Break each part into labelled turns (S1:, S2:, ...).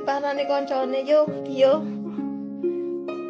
S1: diparani koncone yo, Gio.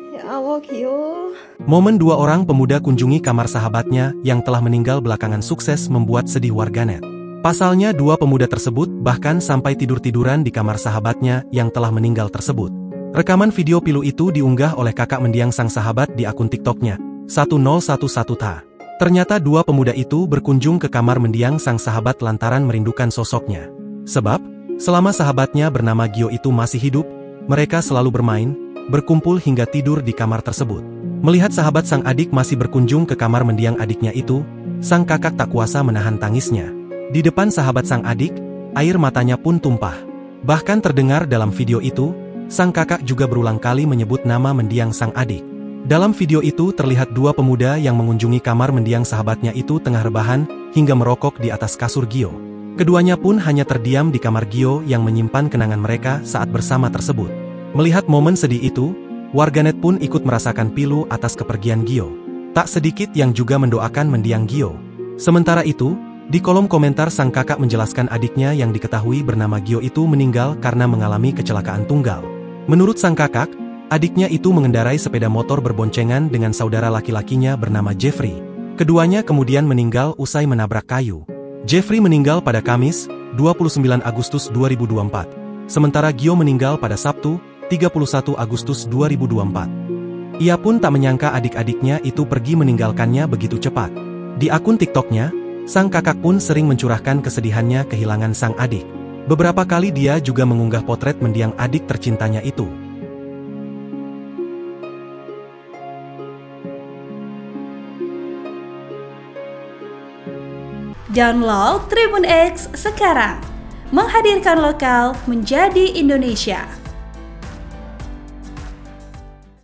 S1: Ya Allah, Gio.
S2: Momen dua orang pemuda kunjungi kamar sahabatnya yang telah meninggal belakangan sukses membuat sedih warganet. Pasalnya dua pemuda tersebut bahkan sampai tidur-tiduran di kamar sahabatnya yang telah meninggal tersebut. Rekaman video pilu itu diunggah oleh kakak mendiang sang sahabat di akun TikToknya, 1011ta. Ternyata dua pemuda itu berkunjung ke kamar mendiang sang sahabat lantaran merindukan sosoknya. Sebab, selama sahabatnya bernama Gio itu masih hidup, mereka selalu bermain, berkumpul hingga tidur di kamar tersebut. Melihat sahabat sang adik masih berkunjung ke kamar mendiang adiknya itu, sang kakak tak kuasa menahan tangisnya. Di depan sahabat sang adik, air matanya pun tumpah. Bahkan terdengar dalam video itu, sang kakak juga berulang kali menyebut nama mendiang sang adik. Dalam video itu terlihat dua pemuda yang mengunjungi kamar mendiang sahabatnya itu tengah rebahan hingga merokok di atas kasur Gio. Keduanya pun hanya terdiam di kamar Gio yang menyimpan kenangan mereka saat bersama tersebut. Melihat momen sedih itu, warganet pun ikut merasakan pilu atas kepergian Gio. Tak sedikit yang juga mendoakan mendiang Gio. Sementara itu, di kolom komentar sang kakak menjelaskan adiknya yang diketahui bernama Gio itu meninggal karena mengalami kecelakaan tunggal. Menurut sang kakak, adiknya itu mengendarai sepeda motor berboncengan dengan saudara laki-lakinya bernama Jeffrey. Keduanya kemudian meninggal usai menabrak kayu. Jeffrey meninggal pada Kamis, 29 Agustus 2024. Sementara Gio meninggal pada Sabtu, 31 Agustus 2024. Ia pun tak menyangka adik-adiknya itu pergi meninggalkannya begitu cepat. Di akun TikToknya, sang kakak pun sering mencurahkan kesedihannya kehilangan sang adik. Beberapa kali dia juga mengunggah potret mendiang adik tercintanya itu.
S3: Download Tribun X sekarang, menghadirkan lokal menjadi Indonesia.